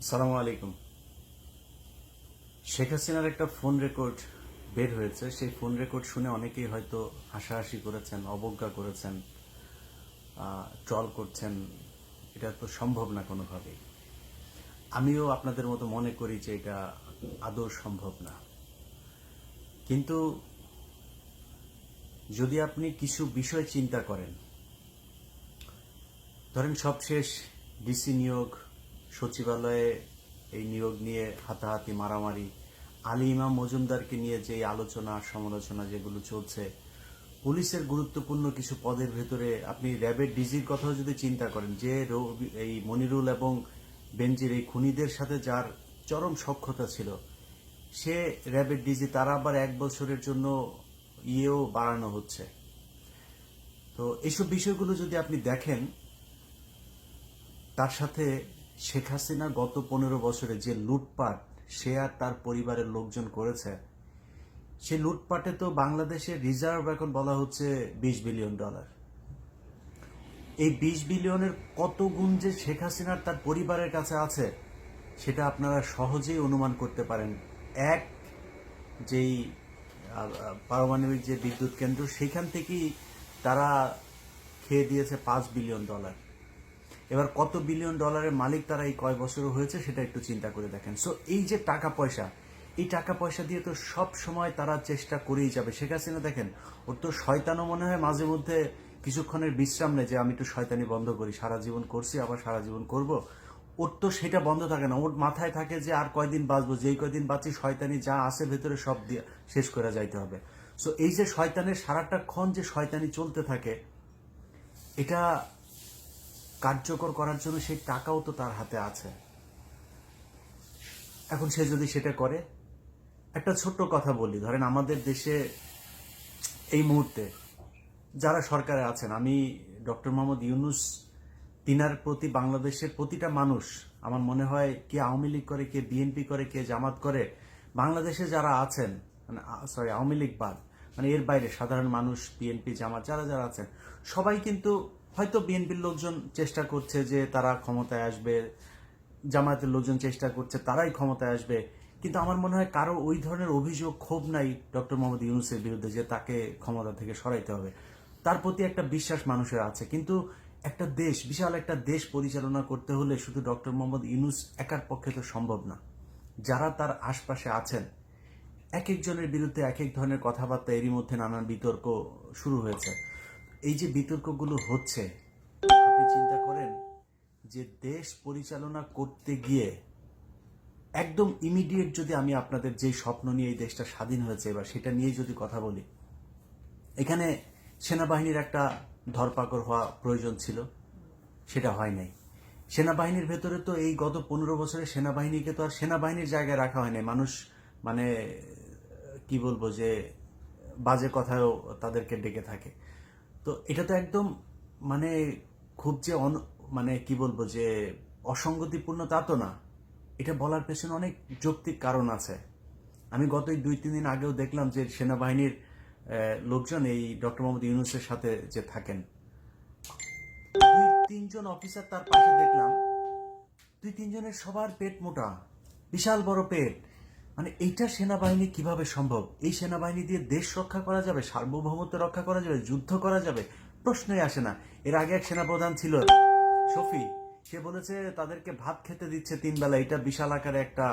সালামু আলাইকুম। শেখ হাসিনার একটা ফোন রেকর্ড বের হয়েছে। সেই ফোন রেকর্ড শুনে অনেকেই হয়তো হাসাহাসি করেছেন, অবজ্ঞা করেছেন, ট্রল করছেন। এটা তো সম্ভব না কোনোভাবেই। আমিও আপনাদের মতো মনে করি যে এটা আদৌ সম্ভব না। কিন্তু যদি আপনি কিছু বিষয় চিন্তা করেন, ধরেন সবশেষ ডিসি নিয়োগ, সচিবালয়ে এই নিয়োগ নিয়ে হাতাহাতি মারামারি, আলী ইমাম মজুমদারকে নিয়ে যে আলোচনা সমালোচনা যেগুলো চলছে, পুলিশের গুরুত্বপূর্ণ কিছু পদের ভেতরে আপনি র্যাবের ডিজির কথাও যদি চিন্তা করেন, যে এই মনিরুল এবং বেনজির এই খুনিদের সাথে যার চরম সখ্যতা ছিল, সে র্যাবের ডিজি, তারা আবার 1 বছরের জন্য ইয়েও বাড়ানো হচ্ছে। তো এইসব বিষয়গুলো যদি আপনি দেখেন, তার সাথে শেখ হাসিনা গত 15 বছরে যে লুটপাট সে আর তার পরিবারের লোকজন করেছে, সেই লুটপাটে তো বাংলাদেশের রিজার্ভ এখন বলা হচ্ছে $20 বিলিয়ন। এই 20 বিলিয়নের কত গুণ যে শেখ হাসিনার তার পরিবারের কাছে আছে সেটা আপনারা সহজেই অনুমান করতে পারেন। এক, যেই পারমাণবিক যে বিদ্যুৎ কেন্দ্র, সেখান থেকেই তারা খেয়ে দিয়েছে $5 বিলিয়ন। এবার কত বিলিয়ন ডলারের মালিক তারা এই কয় বছরও হয়েছে সেটা একটু চিন্তা করে দেখেন। সো এই যে টাকা পয়সা, এই টাকা পয়সা দিয়ে তো সব সময় তারা চেষ্টা করেই যাবে। শেখ হাসিনা দেখেন, ওর তো শয়তানও মনে হয় মাঝে মধ্যে কিছুক্ষণের বিশ্রাম নেই যে আমি একটু শয়তানি বন্ধ করি, সারা জীবন করছি আবার সারা জীবন করব। ওর তো সেটা বন্ধ থাকে না। ওর মাথায় থাকে যে আর কয়দিন বাঁচবো, যেই কয়দিন বাঁচি শয়তানি যা আছে ভেতরে সব দিয়ে শেষ করে যাইতে হবে। সো এই যে শয়তানের সারাটা ক্ষণ যে শয়তানি চলতে থাকে, এটা কার্যকর করার জন্য সেই টাকাও তো তার হাতে আছে। এখন সে যদি সেটা করে, একটা ছোট্ট কথা বলি, ধরেন আমাদের দেশে এই মুহূর্তে যারা সরকারে আছেন, আমি ডক্টর মোহাম্মদ ইউনূস, তিনার প্রতি বাংলাদেশের প্রতিটা মানুষ, আমার মনে হয় কে আওয়ামী লীগ করে, কে বিএনপি করে, কে জামাত করে, বাংলাদেশে যারা আছেন, মানে সরি আওয়ামী লীগ বাদ, মানে এর বাইরে সাধারণ মানুষ, বিএনপি জামাত যারা যারা আছেন, সবাই কিন্তু হয়তো বিএনপির লোকজন চেষ্টা করছে যে তারা ক্ষমতায় আসবে, জামায়াতের লোকজন চেষ্টা করছে তারাই ক্ষমতায় আসবে, কিন্তু আমার মনে হয় কারো ওই ধরনের অভিযোগ ক্ষোভ নাই ডক্টর মোহাম্মদ ইউনূসের বিরুদ্ধে যে তাকে ক্ষমতা থেকে সরাইতে হবে। তার প্রতি একটা বিশ্বাস মানুষের আছে। কিন্তু একটা দেশ, বিশাল একটা দেশ পরিচালনা করতে হলে শুধু ডক্টর মোহাম্মদ ইউনূস একার পক্ষে তো সম্ভব না। যারা তার আশপাশে আছেন, এক একজনের বিরুদ্ধে এক এক ধরনের কথাবার্তা, এরই মধ্যে নানান বিতর্ক শুরু হয়েছে। এই যে বিতর্কগুলো হচ্ছে, আপনি চিন্তা করেন যে দেশ পরিচালনা করতে গিয়ে একদম ইমিডিয়েট, যদি আমি আপনাদের যে স্বপ্ন নিয়ে এই দেশটা স্বাধীন হয়েছে এবার সেটা নিয়ে যদি কথা বলি, এখানে সেনাবাহিনীর একটা ধরপাকড় হওয়া প্রয়োজন ছিল, সেটা হয় নাই। সেনাবাহিনীর ভেতরে তো এই গত 15 বছরে সেনাবাহিনীকে তো আর সেনাবাহিনীর জায়গায় রাখা হয় নাই। মানুষ মানে কি বলবো যে বাজে কথাও তাদেরকে ডেকে থাকে। তো এটা তো একদম মানে খুব যে মানে কি বলবো যে অসঙ্গতিপূর্ণ তা তো না। এটা বলার পেছনে অনেক যৌক্তিক কারণ আছে। আমি গত 2-3 দিন আগেও দেখলাম যে সেনাবাহিনীর লোকজন এই ডক্টর মোহাম্মদ ইউনূসের সাথে যে থাকেন, 2-3 জন অফিসার তার পাশে দেখলাম, 2-3 জনের সবার পেট মোটা, বিশাল বড় পেট। মানে এইটা সেনাবাহিনী কিভাবে সম্ভব? এই সেনাবাহিনী দিয়ে দেশ রক্ষা করা যাবে, সার্বভৌমত্ব রক্ষা করা যাবে, যুদ্ধ করা যাবে? প্রশ্নই আসে না। এর আগে এক সেনাপ্রধান ছিল শফি, সে বলেছে তাদেরকে ভাত খেতে দিচ্ছে 3 বেলা। এটা বিশাল আকারে একটা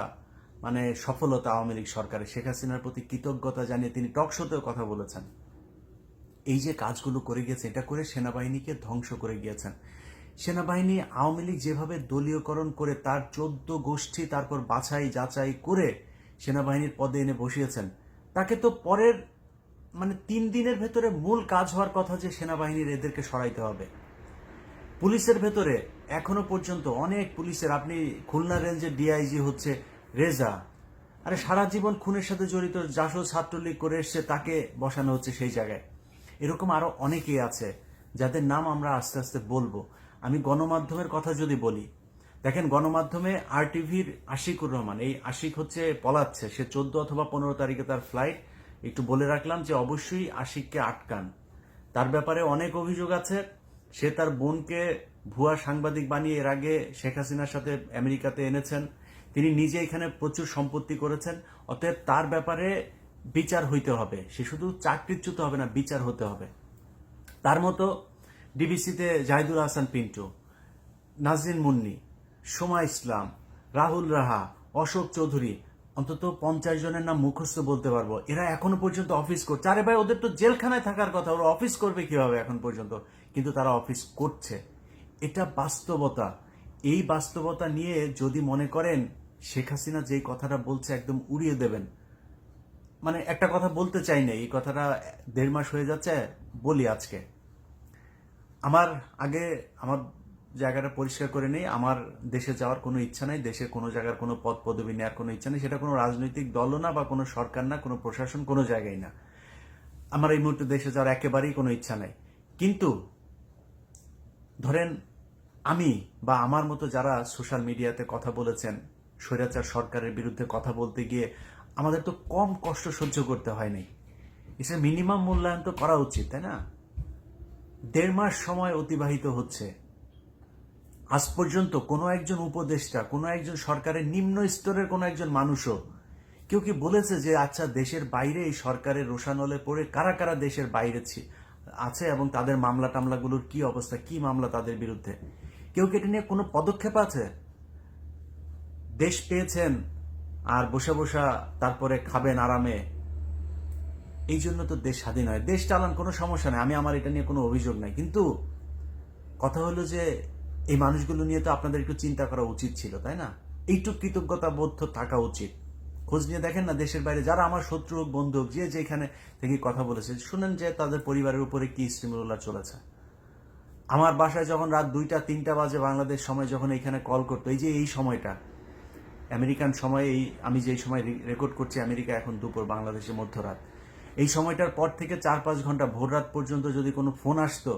মানে সফলতা আওয়ামী লীগ সরকারের। শেখ হাসিনার প্রতি কৃতজ্ঞতা জানিয়ে তিনি টক শোতেও কথা বলেছেন। এই যে কাজগুলো করে গিয়েছে, এটা করে সেনাবাহিনীকে ধ্বংস করে গিয়েছেন। সেনাবাহিনী আওয়ামী লীগ যেভাবে দলীয়করণ করে তার 14 গোষ্ঠী তারপর বাছাই যাচাই করে সেনাবাহিনীর পদে এনে বসিয়েছেন, তাকে তো পরের মানে 3 দিনের ভেতরে মূল কাজ হওয়ার কথা যে সেনাবাহিনীর এদেরকে সরাইতে হবে। পুলিশের ভেতরে এখনো পর্যন্ত অনেক পুলিশের, আপনি খুলনা রেঞ্জের ডিআইজি হচ্ছে রেজা, আরে সারা জীবন খুনের সাথে জড়িত, জাসদ ছাত্রলীগ করে এসছে, তাকে বসানো হচ্ছে সেই জায়গায়। এরকম আরো অনেকেই আছে যাদের নাম আমরা আস্তে আস্তে বলবো। আমি গণমাধ্যমের কথা যদি বলি, দেখেন গণমাধ্যমে আরটিভির আশিকুর রহমান, এই আশিক হচ্ছে পলাচ্ছে, সে 14 অথবা 15 তারিখে তার ফ্লাইট। একটু বলে রাখলাম যে অবশ্যই আশিককে আটকান, তার ব্যাপারে অনেক অভিযোগ আছে। সে তার বোনকে ভুয়া সাংবাদিক বানিয়ে এর আগে শেখ হাসিনার সাথে আমেরিকাতে এনেছেন। তিনি নিজে এখানে প্রচুর সম্পত্তি করেছেন। অতএব তার ব্যাপারে বিচার হইতে হবে। সে শুধু চাকরিচ্যুত হবে না, বিচার হতে হবে। তার মতো ডিবিসিতে জাহিদুল হাসান পিন্টু, নাজরিন মুন্নি, সোমা ইসলাম, রাহুল রাহা, অশোক চৌধুরী, অন্তত 50 জনের নাম মুখস্থ বলতে পারবো। এরা এখনো পর্যন্ত অফিস করছে। আরে ভাই, ওদের তো জেলখানায় থাকার কথা, ওরা অফিস করবে কিভাবে এখন পর্যন্ত? কিন্তু তারা অফিস করছে। এটা বাস্তবতা। এই বাস্তবতা নিয়ে যদি মনে করেন শেখ হাসিনা যেই কথাটা বলছে একদম উড়িয়ে দেবেন, মানে একটা কথা বলতে চাই না, এই কথাটা 1.5 মাস হয়ে যাচ্ছে, বলি আজকে। আমার জায়গাটা পরিষ্কার করে নেই। আমার দেশে যাওয়ার কোনো ইচ্ছা নাই, দেশের কোনো জায়গার কোনো পদ পদবি নেওয়ার কোনো ইচ্ছা নেই। সেটা কোনো রাজনৈতিক দলও না, বা কোনো সরকার না, কোনো প্রশাসন, কোনো জায়গায় না। আমার এই মুহূর্তে দেশে যাওয়ার একেবারেই কোনো ইচ্ছা নাই। কিন্তু ধরেন আমি বা আমার মতো যারা সোশ্যাল মিডিয়াতে কথা বলেছেন স্বৈরাচার সরকারের বিরুদ্ধে কথা বলতে গিয়ে, আমাদের তো কম কষ্ট সহ্য করতে হয়নি। এসে মিনিমাম মূল্যায়ন তো করা উচিত, তাই না? 1.5 মাস সময় অতিবাহিত হচ্ছে, আজ পর্যন্ত কোনো একজন উপদেষ্টা, কোনো একজন সরকারের নিম্ন স্তরের কোনো একজন মানুষও কেউ কি বলেছে যে আচ্ছা দেশের বাইরে এই সরকারের রোষানলে পড়ে কারা কারা দেশের বাইরে আছে এবং তাদের মামলা টামলাগুলোর কি অবস্থা, কি মামলা তাদের বিরুদ্ধে? কেউ কি এটা নিয়ে কোনো পদক্ষেপ আছে? দেশ পেয়েছেন আর বসে বসা তারপরে খাবেন আরামে, এই জন্য তো দেশ স্বাধীন হয়। দেশ চালান, কোনো সমস্যা নেই, আমি আমার এটা নিয়ে কোনো অভিযোগ নাই। কিন্তু কথা হলো যে এই মানুষগুলো নিয়ে তো আপনাদের একটু চিন্তা করা উচিত ছিল, তাই না? এইটুকু কৃতজ্ঞতা বোধ থাকা উচিত। খোঁজ নিয়ে দেখেন না, দেশের বাইরে যারা আমার শত্রু হোক বন্ধু হোক, যে যেখানে থেকে কথা বলেছে, শুনেন যে তাদের পরিবারের উপরে কি স্টিমুলার চলেছে। আমার বাসায় যখন রাত 2টা 3টা বাজে বাংলাদেশ সময় যখন এখানে কল করতো, এই যে এই সময়টা আমেরিকান সময়ে, এই আমি যেই সময় রেকর্ড করছি আমেরিকা এখন দুপুর, বাংলাদেশে মধ্যরাত, এই সময়টার পর থেকে 4-5 ঘন্টা ভোর রাত পর্যন্ত যদি কোনো ফোন আসতো,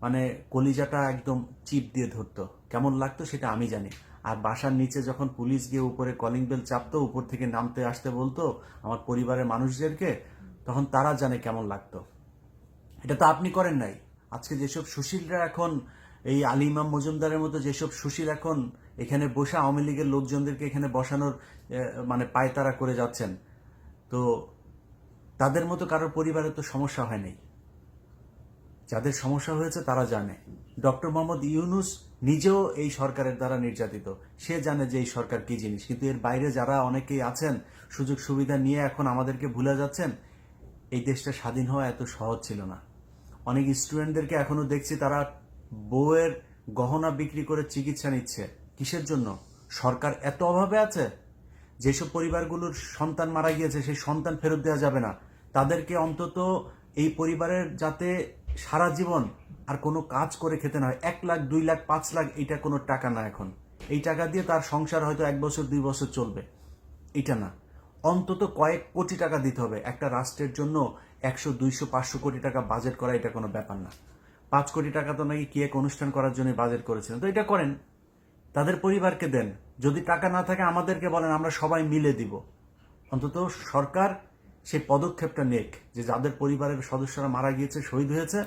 মানে কলিজাটা একদম চিপ দিয়ে ধরতো। কেমন লাগতো সেটা আমি জানি। আর বাসার নিচে যখন পুলিশ গিয়ে উপরে কলিং বেল চাপতো, উপর থেকে নামতে আসতে বলতো আমার পরিবারের মানুষদেরকে, তখন তারা জানে কেমন লাগতো। এটা তো আপনি করেন নাই। আজকে যেসব সুশীলরা এখন, এই আলী ইমাম মজুমদারের মতো যেসব সুশীল এখন এখানে বসে আওয়ামী লীগের লোকজনদেরকে এখানে বসানোর মানে পায়তারা করে যাচ্ছেন, তো তাদের মতো কারোর পরিবারে তো সমস্যা হয় নাই। যাদের সমস্যা হয়েছে তারা জানে। ডক্টর মোহাম্মদ ইউনূস নিজেও এই সরকারের দ্বারা নির্যাতিত, সে জানে যে এই সরকার কি জিনিস। কিন্তু এর বাইরে যারা অনেকেই আছেন সুযোগ সুবিধা নিয়ে এখন আমাদেরকে ভুলে যাচ্ছেন, এই দেশটা স্বাধীন হওয়া এত সহজ ছিল না। অনেক স্টুডেন্টদেরকে এখনো দেখছি তারা বউয়ের গহনা বিক্রি করে চিকিৎসা নিচ্ছে। কিসের জন্য? সরকার এত অভাবে আছে। যেসব পরিবারগুলোর সন্তান মারা গিয়েছে সেই সন্তান ফেরত দেওয়া যাবে না, তাদেরকে অন্তত এই পরিবারের যাতে সারা জীবন আর কোনো কাজ করে খেতে না হয়। 1 লাখ 2 লাখ 5 লাখ এটা কোনো টাকা না। এখন এই টাকা দিয়ে তার সংসার হয়তো 1 বছর 2 বছর চলবে, এটা না। অন্তত কয়েক কোটি টাকা দিতে হবে। একটা রাষ্ট্রের জন্য 100 200 500 কোটি টাকা বাজেট করা এটা কোনো ব্যাপার না। 5 কোটি টাকা তো নাকি কি এক অনুষ্ঠান করার জন্য বাজেট করেছিলেন, তো এটা করেন, তাদের পরিবারকে দেন। যদি টাকা না থাকে আমাদেরকে বলেন, আমরা সবাই মিলে দিব। অন্তত সরকার সেই পদক্ষেপটা নেক যে যাদের পরিবারের সদস্যরা মারা গিয়েছে, শহীদ হয়েছে,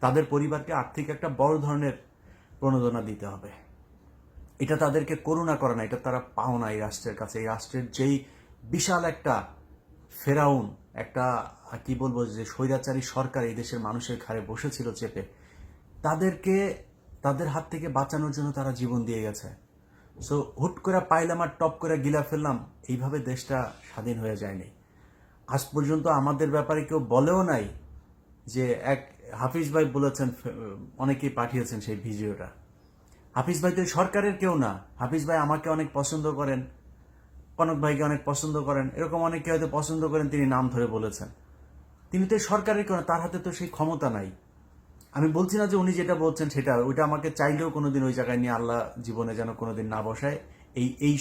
তাদের পরিবারকে আর্থিক একটা বড় ধরনের প্রণোদনা দিতে হবে। এটা তাদেরকে করুণা করে না, এটা তারা পাওনা এই রাষ্ট্রের কাছে। এই রাষ্ট্রের যেই বিশাল একটা ফেরাউন, একটা কি বলবো, যে স্বৈরাচারী সরকার এই দেশের মানুষের ঘাড়ে বসেছিল চেপে, তাদেরকে তাদের হাত থেকে বাঁচানোর জন্য তারা জীবন দিয়ে গেছে। সো হুট করে পাইলাম আর টপ করে গিলা ফেললাম, এইভাবে দেশটা স্বাধীন হয়ে যায়নি। আজ পর্যন্ত আমাদের ব্যাপারে কেউ বলেও নাই যে, এক হাফিজ ভাই বলেছেন, অনেকেই পাঠিয়েছেন সেই ভিডিওটা। হাফিজ ভাই তো সরকারের কেউ না। হাফিজ ভাই আমাকে অনেক পছন্দ করেন, কনক ভাইকে অনেক পছন্দ করেন, এরকম অনেকে হয়তো পছন্দ করেন, তিনি নাম ধরে বলেছেন। তিনি তো সরকারের কেউ না, তার হাতে তো সেই ক্ষমতা নাই। আমি বলছি না যে উনি যেটা বলছেন সেটা, ওইটা আমাকে চাইলেও কোনোদিন ওই জায়গায় নিয়ে আল্লাহ জীবনে যেন কোনোদিন না বসায়। এই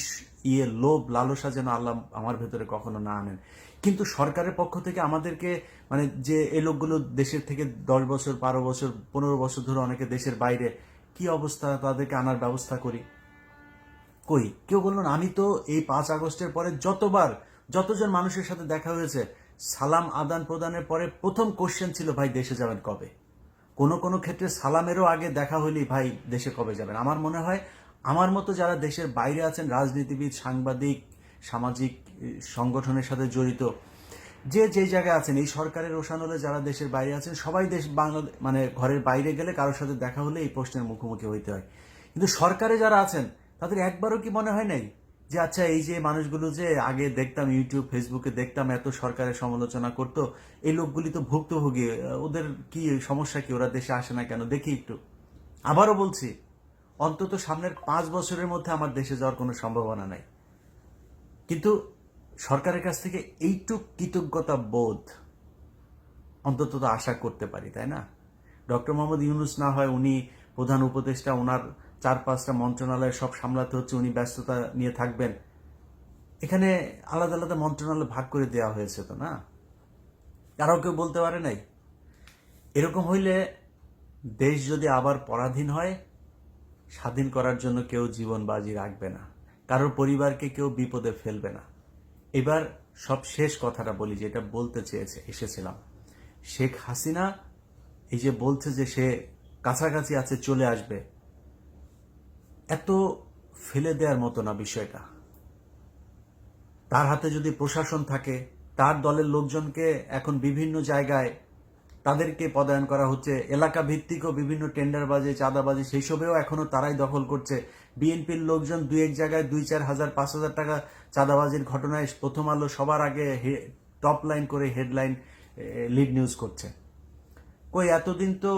লোভ লালসা যেন আল্লাহ আমার ভেতরে কখনো না আনেন। কিন্তু সরকারের পক্ষ থেকে আমাদেরকে, মানে যে এই লোকগুলো দেশের থেকে 10 বছর 12 বছর 15 বছর ধরে অনেকে দেশের বাইরে, কি অবস্থা, তাদেরকে আনার ব্যবস্থা করি, কই কেউ বললো না। আমি তো এই 5 আগস্টের পরে যতজন মানুষের সাথে দেখা হয়েছে, সালাম আদান প্রদানের পরে প্রথম কোশ্চেন ছিল, ভাই দেশে যাবেন কবে? কোনো কোনো ক্ষেত্রে সালামেরও আগে দেখা হইলেই ভাই দেশে কবে যাবেন। আমার মনে হয় আমার মতো যারা দেশের বাইরে আছেন, রাজনীতিবিদ, সাংবাদিক, সামাজিক সংগঠনের সাথে জড়িত, যে যে জায়গায় আছেন, এই সরকারের ওসানলে যারা দেশের বাইরে আছেন, সবাই দেশ বাংলা মানে ঘরের বাইরে গেলে কারোর সাথে দেখা হলে এই প্রশ্নের মুখোমুখি হইতে হয়। কিন্তু সরকারে যারা আছেন তাদের একবারও কি মনে হয় নাই যে আচ্ছা এই যে মানুষগুলো যে আগে দেখতাম ইউটিউব ফেসবুকে দেখতাম এত সরকারের সমালোচনা করতো, এই লোকগুলি তো ভুক্তভোগী, ওদের কি সমস্যা, কি ওরা দেশে আসে না কেন, দেখি একটু। আবারও বলছি, অন্তত সামনের 5 বছরের মধ্যে আমার দেশে যাওয়ার কোনো সম্ভাবনা নাই। কিন্তু সরকারের কাছ থেকে এইটুক কৃতজ্ঞতা বোধ অন্তত তো আশা করতে পারি, তাই না? ডক্টর মোহাম্মদ ইউনূস না হয় উনি প্রধান উপদেষ্টা, ওনার 4-5টা মন্ত্রণালয় সব সামলাতে হচ্ছে, উনি ব্যস্ততা নিয়ে থাকবেন। এখানে আলাদা আলাদা মন্ত্রণালয় ভাগ করে দেওয়া হয়েছে তো, না? তারাও কেউ বলতে পারে নাই? এরকম হইলে দেশ যদি আবার পরাধীন হয়, স্বাধীন করার জন্য কেউ জীবন বাজি রাখবে না, কারোর পরিবারকে কেউ বিপদে ফেলবে না। এবার সব শেষ কথাটা বলি, যেটা বলতে এসেছিলাম। শেখ হাসিনা এই যে বলছে যে সে কাছাকাছি আছে, চলে আসবে, এত ফেলে দেওয়ার মতো না বিষয়টা। তার হাতে যদি প্রশাসন থাকে, তার দলের লোকজনকে এখন বিভিন্ন জায়গায় তাদেরকে পদায়ন করা হচ্ছে, এলাকা ভিত্তিকও বিভিন্ন টেন্ডারবাজি, চাঁদাবাজি, সেই সবেও এখনো তারাই দখল করছে। বিএনপির লোকজন 2-1 জায়গায় 2-4 হাজার 5,000 টাকা চাঁদাবাজির ঘটনায় প্রথম আলো সবার আগে টপ লাইন করে হেডলাইন লিড নিউজ করছে। কই এতদিন তো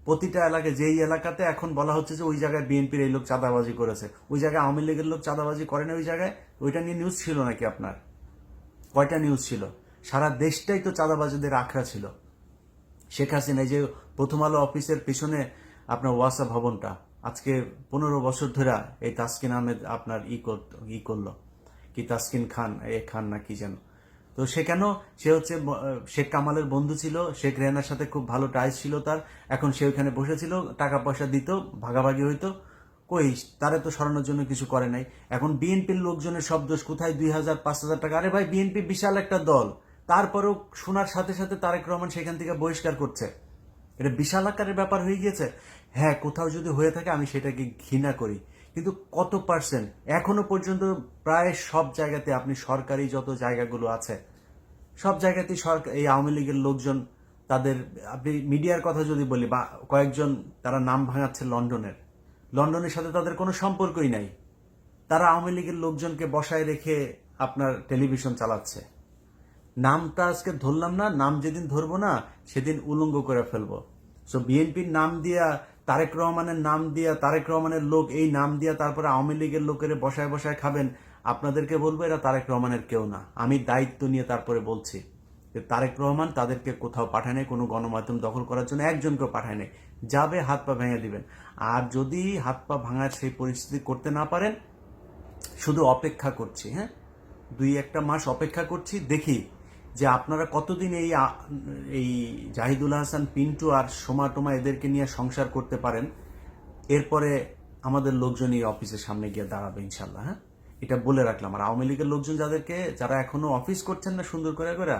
প্রতিটা এলাকায়, যেই এলাকাতে এখন বলা হচ্ছে যে ওই জায়গায় বিএনপির এই লোক চাঁদাবাজি করেছে, ওই জায়গায় আওয়ামী লীগের লোক চাঁদাবাজি করে না ওই জায়গায়, ওইটা নিয়ে নিউজ ছিল নাকি আপনার? কয়টা নিউজ ছিল? সারা দেশটাই তো চাঁদাবাজিদের আখড়া ছিল। শেখ হাসিনা এই যে প্রথম আলো অফিসের পিছনে আপনার ওয়াসা ভবনটা আজকে 15 বছর ধরে এই তাসকিন আহমেদ আপনার করলো কি, তাসকিন খান, খান না কি যেন, তো সে কেন, সে হচ্ছে শেখ কামালের বন্ধু ছিল, শেখ রেহানার সাথে খুব ভালো টাইস ছিল তার, এখন সে ওখানে বসেছিল, টাকা পয়সা দিত, ভাগাভাগি হইতো, কই তারে তো সরানোর জন্য কিছু করে নাই। এখন বিএনপির লোকজনের সব দোষ, কোথায় 2,000-5,000 টাকা? আরে ভাই, বিএনপি বিশাল একটা দল, তারপরেও শোনার সাথে সাথে তারেক রহমান সেখান থেকে বহিষ্কার করছে। এটা বিশাল আকারের ব্যাপার হয়ে গিয়েছে। হ্যাঁ, কোথাও যদি হয়ে থাকে আমি সেটাকে ঘৃণা করি, কিন্তু কত পার্সেন্ট? এখনো পর্যন্ত প্রায় সব জায়গাতে, আপনি সরকারি যত জায়গাগুলো আছে সব জায়গাতেই সরকার, এই আওয়ামী লীগের লোকজন তাদের, আপনি মিডিয়ার কথা যদি বলি, বা কয়েকজন তারা নাম ভাঙাচ্ছে লন্ডনের সাথে তাদের কোনো সম্পর্কই নাই, তারা আওয়ামী লীগের লোকজনকে বসায় রেখে আপনার টেলিভিশন চালাচ্ছে। নামটা আজকে ধরলাম না, নাম যেদিন ধরবো না সেদিন উলঙ্গ করে ফেলবো। সো বিএনপির নাম দিয়া, তারেক রহমানের নাম দিয়া, তারেক রহমানের লোক, এই নাম দিয়া তারপরে আওয়ামী লীগের লোকের বসায় বসায় খাবেন, আপনাদেরকে বলবো এরা তারেক রহমানের কেউ না। আমি দায়িত্ব নিয়ে তারপরে বলছি যে তারেক রহমান তাদেরকে কোথাও পাঠায় নাই, কোনো গণমাধ্যম দখল করার জন্য একজনকেও পাঠায় নাই। যাবে হাত পা ভেঙে দিবেন। আর যদি হাত পা ভাঙার সেই পরিস্থিতি করতে না পারেন, শুধু অপেক্ষা করছি, হ্যাঁ, 2-1 মাস অপেক্ষা করছি, দেখি যে আপনারা কতদিন এই জাহিদুল হাসান, পিন্টু আর সোমা টোমা এদেরকে নিয়ে সংসার করতে পারেন। এরপরে আমাদের লোকজন এই অফিসের সামনে গিয়ে দাঁড়াবে ইনশাল্লাহ, হ্যাঁ, এটা বলে রাখলাম। আর আওয়ামী লীগের লোকজন যারা এখনো অফিস করছেন না সুন্দর করে করে,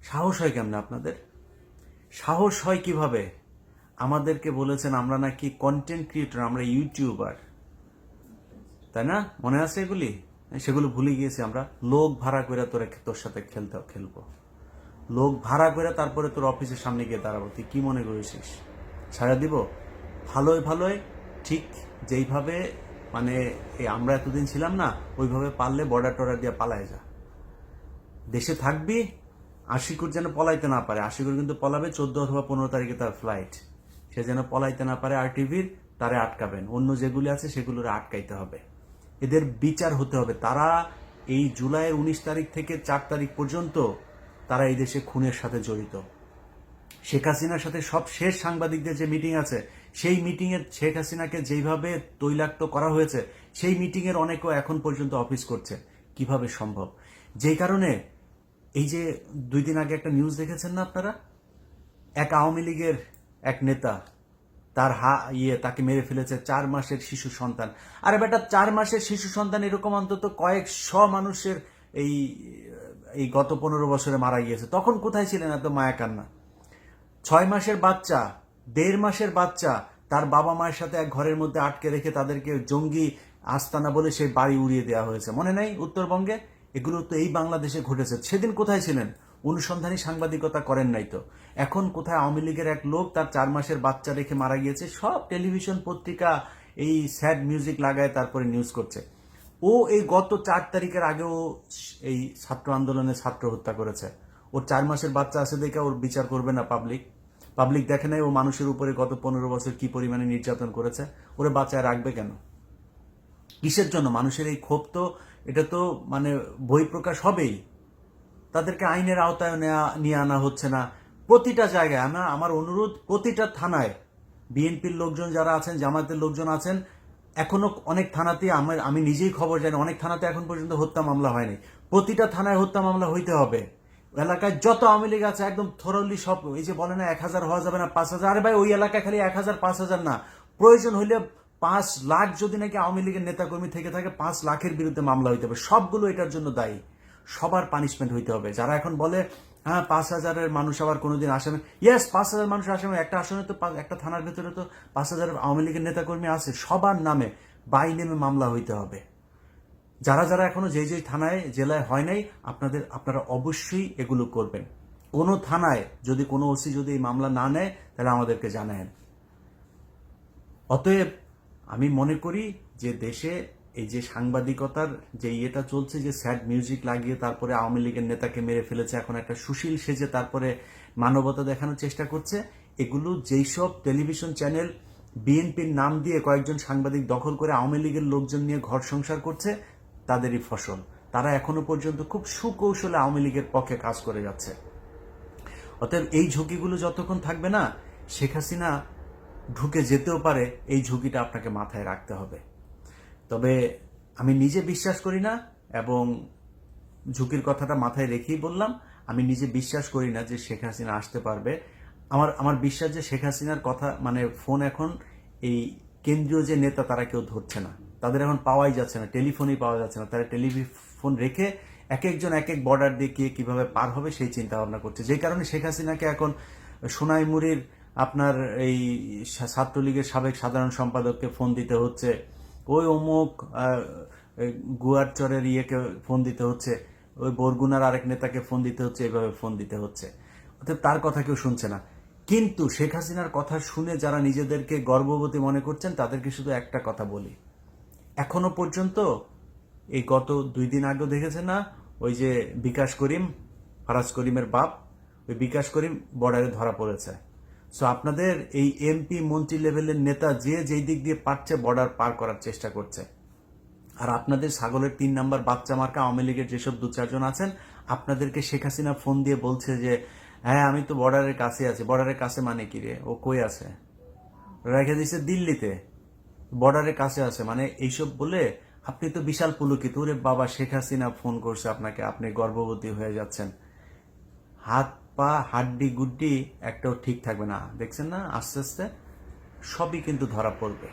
সাহস হয় কেমন আপনাদের? সাহস হয় কিভাবে? আমাদেরকে বলেছেন আমরা নাকি কন্টেন্ট ক্রিয়েটর, আমরা ইউটিউবার, তাই না? মনে আছে এগুলি? সেগুলো ভুলে গিয়েছি আমরা। লোক ভাড়া করে তোর সাথে খেলবো, লোক ভাড়া করে তারপরে তোর অফিসের সামনে গিয়ে দাঁড়াবো। তুই কি মনে করেছিস ছাড়া দিব? ভালোই ভালোই ঠিক যেইভাবে মানে আমরা এতদিন ছিলাম না, ওইভাবে পারলে বর্ডার টর্ডার দিয়ে পালায় যা। দেশে থাকবি, আশিকুর যেন পলাইতে না পারে। আশিকুর কিন্তু পলাবে 14 অথবা 15 তারিখে তার ফ্লাইট, সে যেন পলাইতে না পারে। RTVর তারে আটকাবেন, অন্য যেগুলি আছে সেগুলোর আটকাইতে হবে, এদের বিচার হতে হবে। তারা এই জুলাইয়ের 19 তারিখ থেকে 4 তারিখ পর্যন্ত তারা এই দেশে খুনের সাথে জড়িত। শেখ হাসিনার সাথে সব শেষ সাংবাদিকদের যে মিটিং আছে, সেই মিটিংয়ে শেখ হাসিনাকে যেইভাবে তৈলাক্ত করা হয়েছে, সেই মিটিংয়ের অনেকেও এখন পর্যন্ত অফিস করছে। কিভাবে সম্ভব? যেই কারণে এই যে 2 দিন আগে একটা নিউজ দেখেছেন না আপনারা, এক আওয়ামী লীগের এক নেতা তার তাকে মেরে ফেলেছে 4 মাসের শিশু সন্তান। আরে বেটা, 4 মাসের শিশু সন্তান এরকম অন্তত কয়েকশো মানুষের এই গত 15 বছরে মারা গিয়েছে। তখন কোথায় ছিলেন এত মায়া কান্না? 6 মাসের বাচ্চা, 1.5 মাসের বাচ্চা তার বাবা মায়ের সাথে এক ঘরের মধ্যে আটকে রেখে তাদেরকে জঙ্গি আস্তানা বলে সেই বাড়ি উড়িয়ে দেওয়া হয়েছে, মনে নাই উত্তরবঙ্গে? এগুলো তো এই বাংলাদেশে ঘটেছে। সেদিন কোথায় ছিলেন? অনুসন্ধানী সাংবাদিকতা করেন নাই তো। এখন কোথায় আওয়ামী লীগের এক লোক তার 4 মাসের বাচ্চা রেখে মারা গিয়েছে, সব টেলিভিশন পত্রিকা এই স্যাড মিউজিক লাগায় তারপরে নিউজ করছে। ও এই গত 4 তারিখের আগেও এই ছাত্র আন্দোলনে ছাত্র হত্যা করেছে। ওর 4 মাসের বাচ্চা আছে দেখে ওর বিচার করবে না পাবলিক দেখে নাই ও মানুষের উপরে গত 15 বছর কি পরিমাণে নির্যাতন করেছে? ওরে বাঁচায় রাখবে কেন? কিসের জন্য? মানুষের এই ক্ষোভ তো, এটা তো মানে বহিঃপ্রকাশ হবেই। তাদেরকে আইনের আওতায় নিয়ে আনা হচ্ছে না। প্রতিটা জায়গায় আমার অনুরোধ, প্রতিটা থানায় বিএনপির লোকজন যারা আছেন, জামায়াতের লোকজন আছেন, এখনো অনেক থানাতে আমি নিজেই খবর জানি, অনেক থানাতে এখন পর্যন্ত হত্যা মামলা হয়নি। প্রতিটা থানায় হত্যা মামলা হইতে হবে। এলাকায় যত আওয়ামী লীগ আছে একদম থরলি সব, এই যে বলে না 1000 হওয়া যাবে না 5000, আরে ভাই ওই এলাকায় খালি 1000 5000 না, প্রয়োজন হইলে 5 লাখ যদি নাকি আওয়ামী লীগের নেতাকর্মী থেকে থাকে 5 লাখের বিরুদ্ধে মামলা হইতে হবে। সবগুলো এটার জন্য দায়ী। সবার পানিশমেন্ট হইতে হবে। যারা এখন বলে হ্যাঁ 5000-এর মানুষ আবার কোনোদিন আসামে, ইয়েস 5000 মানুষ আসামে, একটা আসনে তো একটা থানার ভেতরে তো 5000 আওয়ামী লীগের নেতাকর্মী আছে, সবার নামে বাই নেমে মামলা হইতে হবে। যারা যারা এখনো যেই থানায় জেলায় হয় নাই, আপনারা অবশ্যই এগুলো করবেন। কোনো থানায় যদি কোনো ওসি যদি এই মামলা না নেয় তাহলে আমাদেরকে জানায়েন। অতএব আমি মনে করি যে দেশে এই যে সাংবাদিকতার যে ইয়েটা চলছে, যে স্যাড মিউজিক লাগিয়ে তারপরে আওয়ামী লীগের নেতাকে মেরে ফেলেছে, এখন একটা সুশীল সেজে তারপরে মানবতা দেখানোর চেষ্টা করছে, এগুলো যেই সব টেলিভিশন চ্যানেল বিএনপির নাম দিয়ে কয়েকজন সাংবাদিক দখল করে আওয়ামী লীগের লোকজন নিয়ে ঘর সংসার করছে, তাদেরই ফসল। তারা এখনো পর্যন্ত খুব সুকৌশলে আওয়ামী লীগের পক্ষে কাজ করে যাচ্ছে। অতএব এই ঝুঁকিগুলো যতক্ষণ থাকবে না, শেখ হাসিনা ঢুকে যেতেও পারে, এই ঝুঁকিটা আপনাকে মাথায় রাখতে হবে। তবে আমি নিজে বিশ্বাস করি না, এবং ঝুঁকির কথাটা মাথায় রেখেই বললাম, আমি নিজে বিশ্বাস করি না যে শেখ হাসিনা আসতে পারবে। আমার বিশ্বাস যে শেখ হাসিনার কথা মানে ফোন এখন এই কেন্দ্রীয় যে নেতা তারা কেউ ধরছে না, তাদের এখন পাওয়াই যাচ্ছে না, টেলিফোনই পাওয়া যাচ্ছে না। তারা টেলিফোন রেখে এক একজন এক এক বর্ডার দিয়ে কিভাবে পার হবে সেই চিন্তা ভাবনা করছে। যে কারণে শেখ হাসিনাকে এখন সোনাইমুড়ির আপনার এই ছাত্রলীগের সাবেক সাধারণ সম্পাদককে ফোন দিতে হচ্ছে, ওই অমুক গুয়ারচরের ইয়েকে ফোন দিতে হচ্ছে, ওই বরগুনার আরেক নেতাকে ফোন দিতে হচ্ছে, এভাবে ফোন দিতে হচ্ছে। অর্থাৎ তার কথা কেউ শুনছে না। কিন্তু শেখ হাসিনার কথা শুনে যারা নিজেদেরকে গর্ববতী মনে করছেন, তাদেরকে শুধু একটা কথা বলি, এখনো পর্যন্ত এই গত 2 দিন আগেও দেখেছে না, ওই যে বিকাশ করিম, ফারাজ করিমের বাপ, ওই বিকাশ করিম বর্ডারে ধরা পড়েছে। সো আপনাদের এই এমপি মন্ত্রী লেভেলের নেতা যেই দিক দিয়ে পারছে বর্ডার পার করার চেষ্টা করছে। আর আপনাদের ছাগলের 3 নাম্বার বাচ্চা মার্কা আওয়ামী লীগের যেসব 2-4 জন আছেন, আপনাদেরকে শেখ হাসিনা ফোন দিয়ে বলছে যে হ্যাঁ আমি তো বর্ডারের কাছে আছি। বর্ডারের কাছে মানে কি রে? ও কই আছে? রেখে দিছে দিল্লিতে, বর্ডারের কাছে আছে মানে এইসব বলে আপনি তো বিশাল পুলকিত। ওরে বাবা, শেখ হাসিনা ফোন করছে আপনাকে, আপনি গর্ভবতী হয়ে যাচ্ছেন, হাত পা হাড্ডি গুড্ডি একটাও ঠিক থাকবে না। দেখছেন না, আস্তে আস্তে সবই কিন্তু ধরা পড়বে।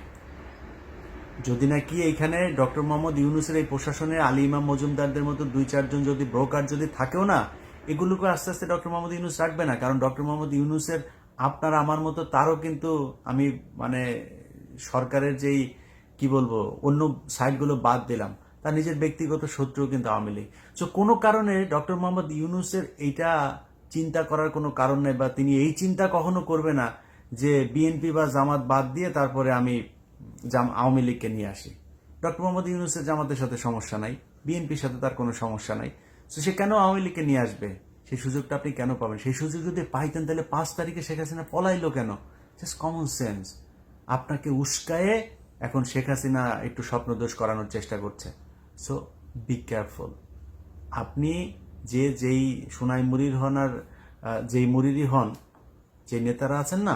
যদি নাকি এইখানে ডক্টর মোহাম্মদ ইউনূসের এই প্রশাসনের আলী ইমাম মজুমদারদের মতো 2-4 জন যদি ব্রোকার যদি থাকেও না, এগুলোকে আস্তে আস্তে ডক্টর মোহাম্মদ ইউনূস রাখবে না। কারণ ডক্টর মোহাম্মদ ইউনূসের আপনার আমার মতো তারও কিন্তু আমি মানে সরকারের যেই কি বলবো অন্য সাইডগুলো বাদ দিলাম, তার নিজের ব্যক্তিগত শত্রু কিন্তু আওয়ামী লীগ। সো কোনো কারণে ডক্টর মোহাম্মদ ইউনূসের এইটা চিন্তা করার কোনো কারণ নেই, বা তিনি এই চিন্তা কখনো করবে না যে বিএনপি বা জামাত বাদ দিয়ে তারপরে আমি আওয়ামী লীগকে নিয়ে আসি। ডক্টর মোহাম্মদ ইউনূসের জামাতের সাথে সমস্যা নাই, বিএনপির সাথে তার কোনো সমস্যা নাই। তো সে কেন আওয়ামী লীগকে নিয়ে আসবে? সেই সুযোগটা আপনি কেন পাবেন? সেই সুযোগ যদি পাইতেন তাহলে 5 তারিখে শেখ হাসিনা পলাইলো কেন? Just common sense. আপনাকে উস্কায়ে এখন শেখ হাসিনা একটু স্বপ্নদোষ করানোর চেষ্টা করছে। So be careful. আপনি যেই সোনাই মুড়ির হন আর যেই মুড়িরই হন, যে নেতারা আছেন না,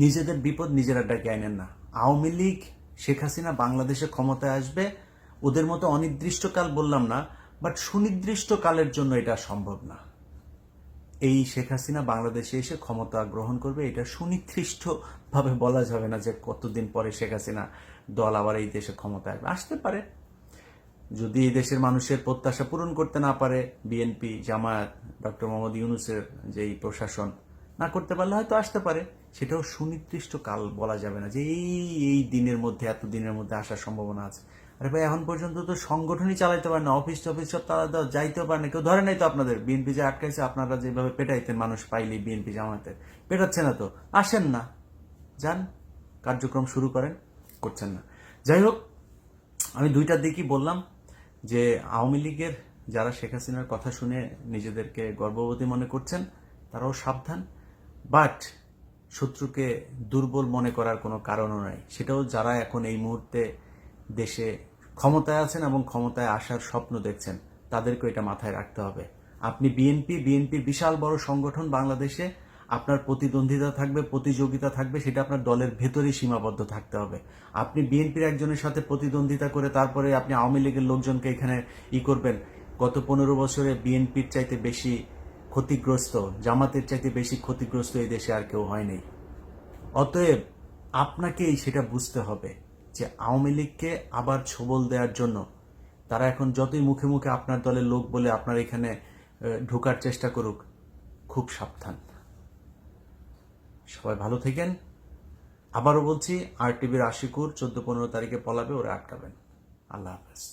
নিজেদের বিপদ নিজেরা ডেকে আনেন না। আওয়ামী লীগ শেখ হাসিনা বাংলাদেশে ক্ষমতায় আসবে, ওদের মতো অনির্দিষ্টকাল বললাম না, বাট সুনির্দিষ্ট কালের জন্য এটা সম্ভব না। এই শেখ হাসিনা বাংলাদেশে এসে ক্ষমতা গ্রহণ করবে, এটা সুনির্দিষ্টভাবে বলা যাবে না যে কতদিন পরে শেখ হাসিনা দল আবার এই দেশে ক্ষমতায় আসতে পারে। যদি এই দেশের মানুষের প্রত্যাশা পূরণ করতে না পারে বিএনপি, জামায়াত, ডক্টর মোহাম্মদ ইউনূসের যেই প্রশাসন, না করতে পারলে হয়তো আসতে পারে, সেটাও সুনির্দিষ্ট কাল বলা যাবে না যে এই দিনের মধ্যে, এত দিনের মধ্যে আসার সম্ভাবনা আছে। আরে ভাই, এখন পর্যন্ত তো সংগঠনই চালাইতে পারে না, অফিস টফিস সব তারা যাইতেও পারে না, কেউ ধরে নাই তো আপনাদের। বিএনপি যে আটকাইছে, আপনারা যেভাবে পেটাইতেন মানুষ পাইলি বিএনপি জামায়াতের, পেটাচ্ছে না তো, আসেন না, যান কার্যক্রম শুরু করেন, করছেন না। যাই হোক, আমি দুইটার দিকই বললাম যে আওয়ামী লীগের যারা শেখ হাসিনার কথা শুনে নিজেদেরকে গর্ববতী মনে করছেন তারাও সাবধান, বাট শত্রুকে দুর্বল মনে করার কোনো কারণও নাই। সেটাও যারা এখন এই মুহূর্তে দেশে ক্ষমতায় আছেন এবং ক্ষমতায় আসার স্বপ্ন দেখছেন, তাদেরকে এটা মাথায় রাখতে হবে। আপনি বিএনপির বিশাল বড় সংগঠন বাংলাদেশে, আপনার প্রতিদ্বন্দ্বিতা থাকবে, প্রতিযোগিতা থাকবে, সেটা আপনার দলের ভেতরেই সীমাবদ্ধ থাকতে হবে। আপনি বিএনপির একজনের সাথে প্রতিদ্বন্দ্বিতা করে তারপরে আপনি আওয়ামী লীগের লোকজনকে এখানে করবেন। গত 15 বছরে বিএনপির চাইতে বেশি ক্ষতিগ্রস্ত, জামাতের চাইতে বেশি ক্ষতিগ্রস্ত এই দেশে আর কেউ হয়নি। অতএব আপনাকেই সেটা বুঝতে হবে যে আওয়ামী লীগকে আবার ছোবল দেওয়ার জন্য তারা এখন যতই মুখে মুখে আপনার দলের লোক বলে আপনার এখানে ঢোকার চেষ্টা করুক, খুব সাবধান। সবাই ভালো থাকেন। আবারও বলছি, RTVর আশিকুর 14-15 তারিখে পলাবে, ওরা আটকাবেন। আল্লাহ হাফেজ।